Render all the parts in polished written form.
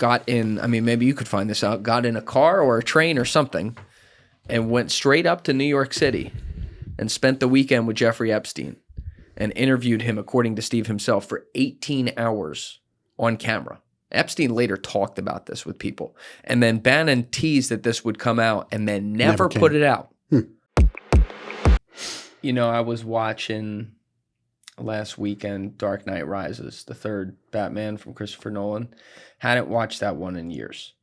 got in, I mean, maybe you could find this out, got in a car or a train or something and went straight up to New York City and spent the weekend with Jeffrey Epstein and interviewed him, according to Steve himself, for 18 hours on camera. Epstein later talked about this with people. And then Bannon teased that this would come out and then never put it out. You know, I was watching last weekend Dark Knight Rises, the third Batman from Christopher Nolan. Hadn't watched that one in years,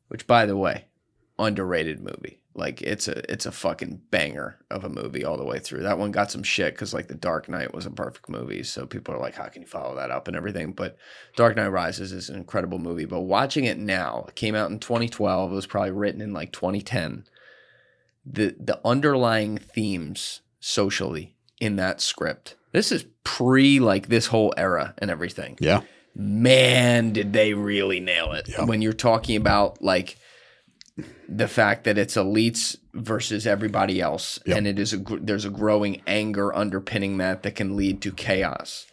which, by the way, underrated movie. Like, it's a fucking banger of a movie all the way through. That one got some shit because, like, The Dark Knight was a perfect movie. So people are like, how can you follow that up and everything? But Dark Knight Rises is an incredible movie. But watching it now, it came out in 2012. It was probably written in, like, 2010. The underlying themes socially in that script. This is pre, like, this whole era and everything. Yeah. Man, did they really nail it. Yeah. When you're talking about, like, the fact that it's elites versus everybody else, Yep. and there's a growing anger underpinning that can lead to chaos.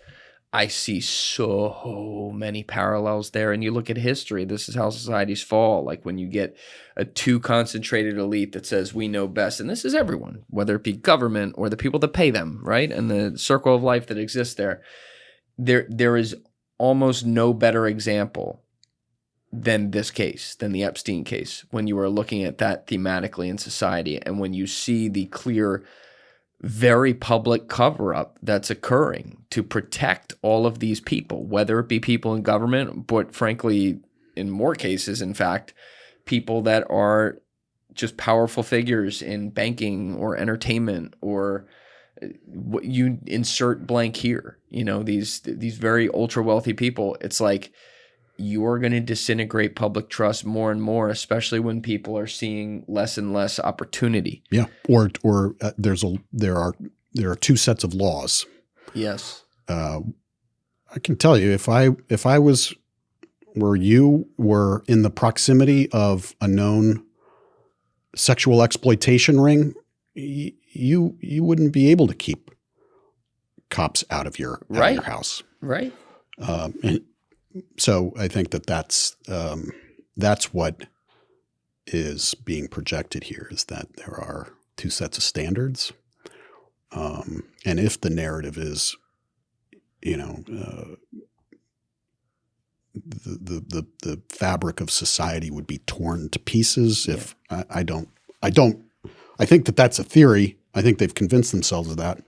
I see so many parallels there, and you look at history. This is how societies fall. Like when you get a too concentrated elite that says we know best, and this is everyone, whether it be government or the people that pay them, right, and the circle of life that exists there. There is almost no better example than this case, than the Epstein case, when you are looking at that thematically in society and when you see the clear, very public cover-up that's occurring to protect all of these people, whether it be people in government, but frankly, in more cases, in fact, people that are just powerful figures in banking or entertainment or you insert blank here, you know, these very ultra wealthy people. It's like, you're going to disintegrate public trust more and more, especially when people are seeing less and less opportunity. Yeah. Or there are two sets of laws. Yes. I can tell you, if I was where you were in the proximity of a known sexual exploitation ring, you wouldn't be able to keep cops out of your house. Right. And so I think that's what is being projected here, is that there are two sets of standards. And if the narrative is, you know, the fabric of society would be torn to pieces. Yeah. If I think that's a theory. I think they've convinced themselves of that.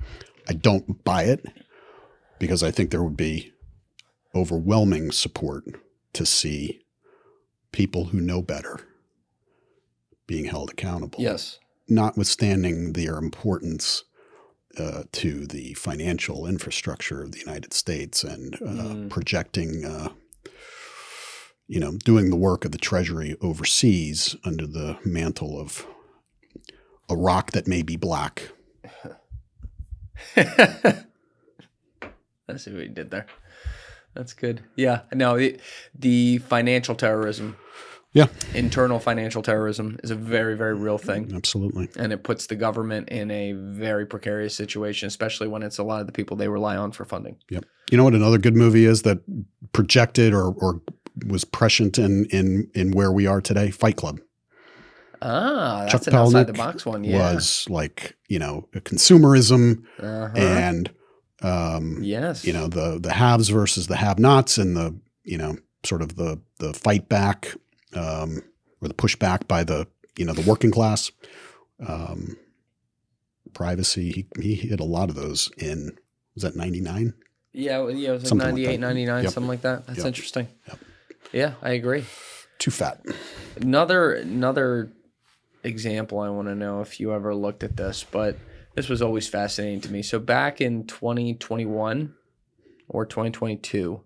I don't buy it because I think there would be overwhelming support to see people who know better being held accountable. Yes. Notwithstanding their importance to the financial infrastructure of the United States and projecting, doing the work of the Treasury overseas under the mantle of a rock that may be black. I see what you did there. That's good. Yeah. No, the financial terrorism, internal financial terrorism is a very, very real thing. Absolutely. And it puts the government in a very precarious situation, especially when it's a lot of the people they rely on for funding. Yep. You know what another good movie is that projected or was prescient in where we are today? Fight Club. Ah, that's Chuck an Palahniuk outside the box one. Yeah. Was like, a consumerism and yes, the haves versus the have-nots and the, sort of the fight back or the pushback by the, the working class. Privacy, he hit a lot of those in, was that 99? Yeah, it was like Something 98, like that. 99, Yep. something like that. That's Yep. interesting. Yep. Yeah, I agree. Too fat. Another example, I want to know if you ever looked at this, but this was always fascinating to me. So back in 2021 or 2022,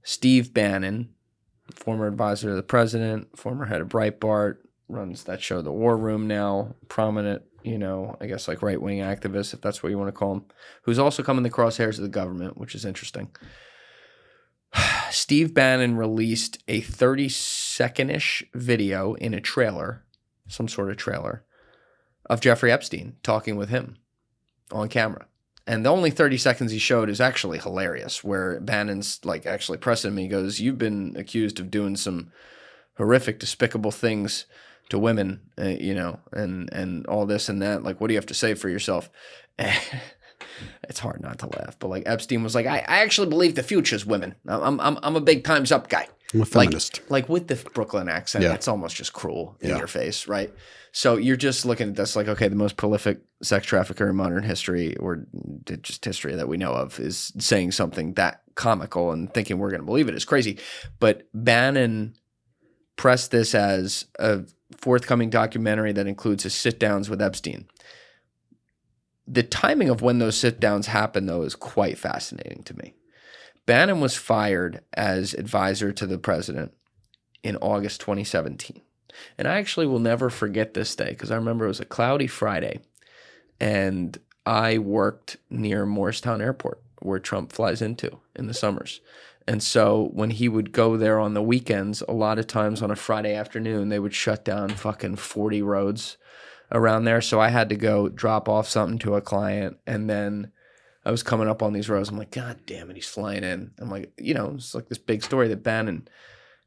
Steve Bannon, former advisor to the president, former head of Breitbart, runs that show, The War Room now, prominent, I guess like right-wing activist, if that's what you want to call him, who's also come in the crosshairs of the government, which is interesting. Steve Bannon released a 30-second-ish video in a trailer, some sort of trailer, of Jeffrey Epstein talking with him on camera. And the only 30 seconds he showed is actually hilarious, where Bannon's like actually pressing him. He goes, "You've been accused of doing some horrific, despicable things to women, and all this and that. Like, what do you have to say for yourself?" It's hard not to laugh, but like Epstein was like, I actually believe the future's women. I'm a big time's up guy. I'm a feminist. Like with the Brooklyn accent, it's almost just cruel in your face, right? So you're just looking at this like, okay, the most prolific sex trafficker in modern history, or just history that we know of, is saying something that comical, and thinking we're going to believe it is crazy. But Bannon pressed this as a forthcoming documentary that includes his sit-downs with Epstein. The timing of when those sit-downs happened, though, is quite fascinating to me. Bannon was fired as advisor to the president in August 2017. And I actually will never forget this day, because I remember it was a cloudy Friday, and I worked near Morristown Airport, where Trump flies into in the summers. And so when he would go there on the weekends, a lot of times on a Friday afternoon, they would shut down fucking 40 roads around there. So I had to go drop off something to a client, and then I was coming up on these roads. I'm like, God damn it, he's flying in. I'm like, it's like this big story that Bannon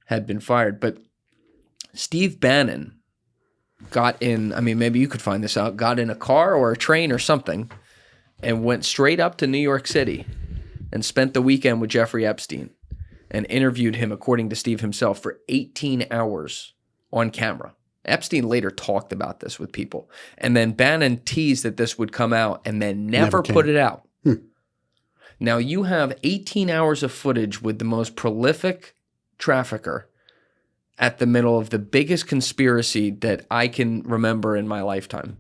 had been fired. But Steve Bannon got in, maybe you could find this out, got in a car or a train or something and went straight up to New York City and spent the weekend with Jeffrey Epstein and interviewed him, according to Steve himself, for 18 hours on camera. Epstein later talked about this with people. And then Bannon teased that this would come out and then never put it out. Now you have 18 hours of footage with the most prolific trafficker at the middle of the biggest conspiracy that I can remember in my lifetime.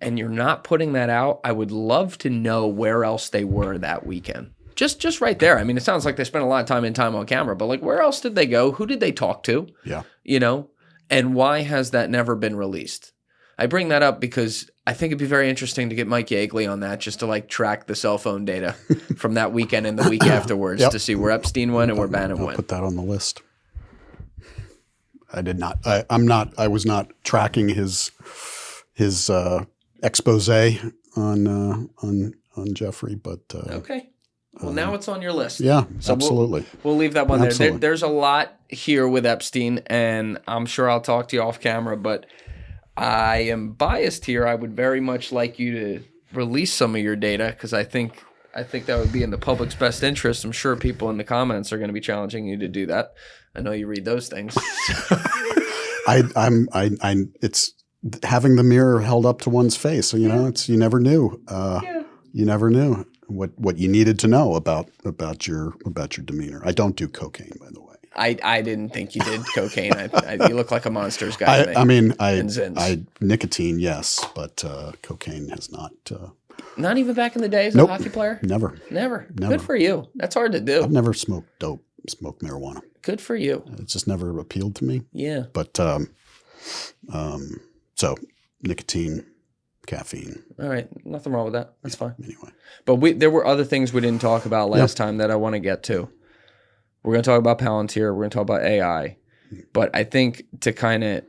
And you're not putting that out. I would love to know where else they were that weekend. Just right there. It sounds like they spent a lot of time on camera, but like, where else did they go? Who did they talk to? Yeah. And why has that never been released? I bring that up because I think it'd be very interesting to get Mike Yeagley on that, just to like track the cell phone data from that weekend and the week afterwards to see where Epstein went and where Bannon went. Put that on the list. I did not. I was not tracking his expose on Jeffrey, but okay. Well, now it's on your list. Yeah, so absolutely. We'll leave that one there. There's a lot here with Epstein, and I'm sure I'll talk to you off camera, but I am biased here. I would very much like you to release some of your data, because I think that would be in the public's best interest. I'm sure people in the comments are going to be challenging you to do that. I know you read those things. It's having the mirror held up to one's face. So, you never knew. You never knew what you needed to know about your demeanor. I don't do cocaine, by the way. I didn't think you did cocaine. You look like a Monsters guy. Nicotine, yes, but cocaine has not. Not even back in the day as a hockey player? Never. Good for you. That's hard to do. I've never smoked dope, smoked marijuana. Good for you. It's just never appealed to me. Yeah. But so nicotine, caffeine. All right. Nothing wrong with that. That's fine. Anyway. But there were other things we didn't talk about last time that I want to get to. We're going to talk about Palantir. We're going to talk about AI. But I think to kind of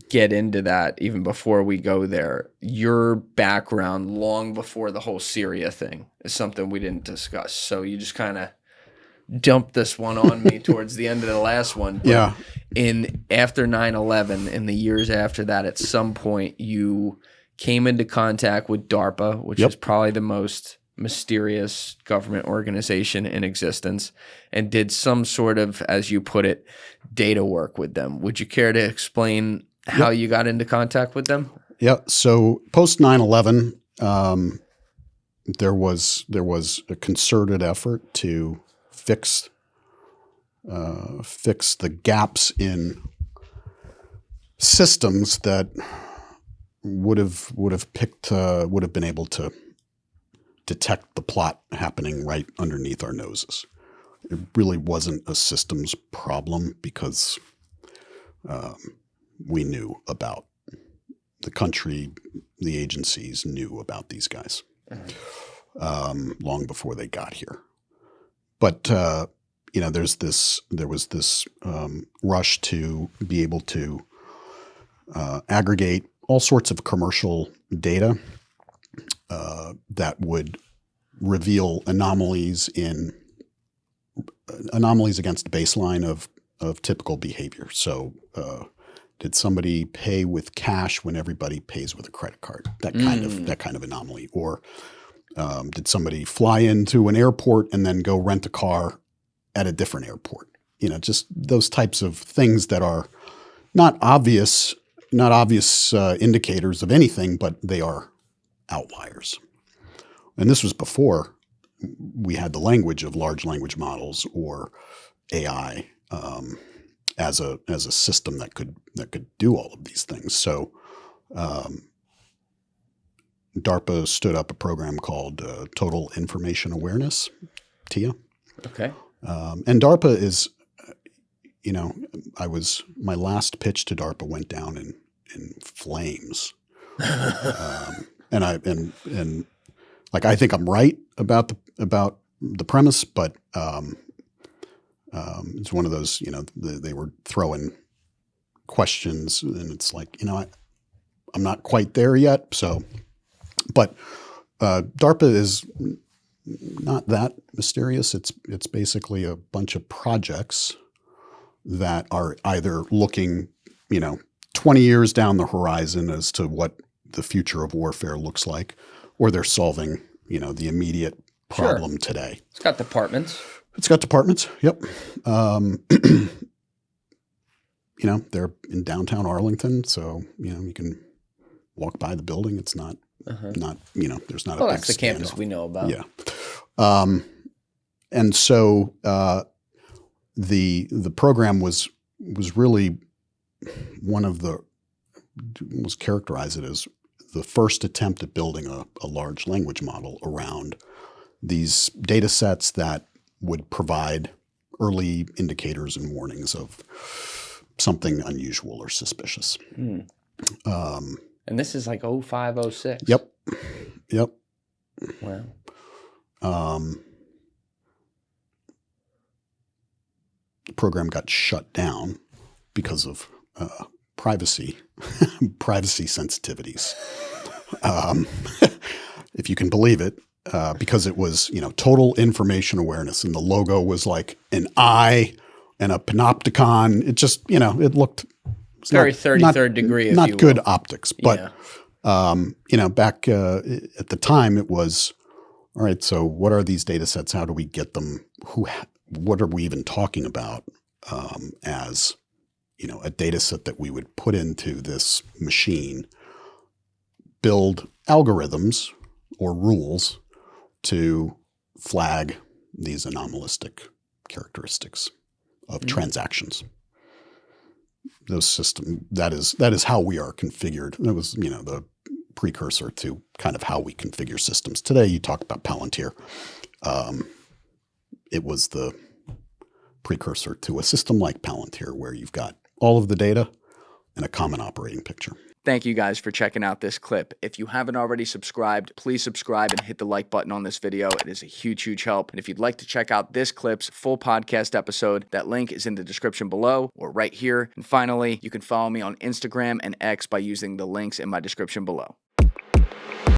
get into that, even before we go there, your background long before the whole Syria thing is something we didn't discuss. So you just kind of dumped this one on me towards the end of the last one. But after 9/11, in the years after that, at some point you came into contact with DARPA, which is probably the most mysterious government organization in existence, and did some sort of, as you put it, data work with them. Would you care to explain how you got into contact with them? Yeah. So post 9/11, there was a concerted effort to fix the gaps in systems that would have been able to detect the plot happening right underneath our noses. It really wasn't a systems problem, because we knew about the country, the agencies knew about these guys long before they got here. But there was this rush to be able to aggregate all sorts of commercial data that would reveal anomalies against baseline of typical behavior. So did somebody pay with cash when everybody pays with a credit card? That kind of anomaly. Or did somebody fly into an airport and then go rent a car at a different airport? Just those types of things that are not obvious indicators of anything, but they are outliers. And this was before we had the language of large language models or AI as a system that could do all of these things. So DARPA stood up a program called Total Information Awareness, TIA. Okay. And DARPA is, my last pitch to DARPA went down in flames. I think I'm right about the premise, but it's one of those, they were throwing questions, and it's like, I'm not quite there yet. So, but DARPA is not that mysterious. It's basically a bunch of projects that are either looking, 20 years down the horizon as to what the future of warfare looks like, or they're solving, the immediate problem today. It's got departments. Yep. They're in downtown Arlington, so, you can walk by the building. It's not, there's not a big that's the campus we know about. Yeah. And so the program was really one of the, almost characterize it as the first attempt at building a large language model around these data sets that would provide early indicators and warnings of something unusual or suspicious. And this is like 05, 06. Yep. Wow. The program got shut down because of privacy sensitivities. If you can believe it, because it was, total information awareness, and the logo was like an eye and a panopticon. It just, it looked very 33rd degree, if not you good will. optics. But, back at the time it was, all right, so what are these data sets? How do we get them? What are we even talking about as, a data set that we would put into this machine, build algorithms or rules to flag these anomalistic characteristics of transactions. Those that is how we are configured. That was, the precursor to kind of how we configure systems. Today, you talk about Palantir. It was the precursor to a system like Palantir, where you've got all of the data and a common operating picture. Thank you guys for checking out this clip. If you haven't already subscribed, please subscribe and hit the like button on this video. It is a huge, huge help. And if you'd like to check out this clip's full podcast episode, that link is in the description below or right here. And finally, you can follow me on Instagram and X by using the links in my description below.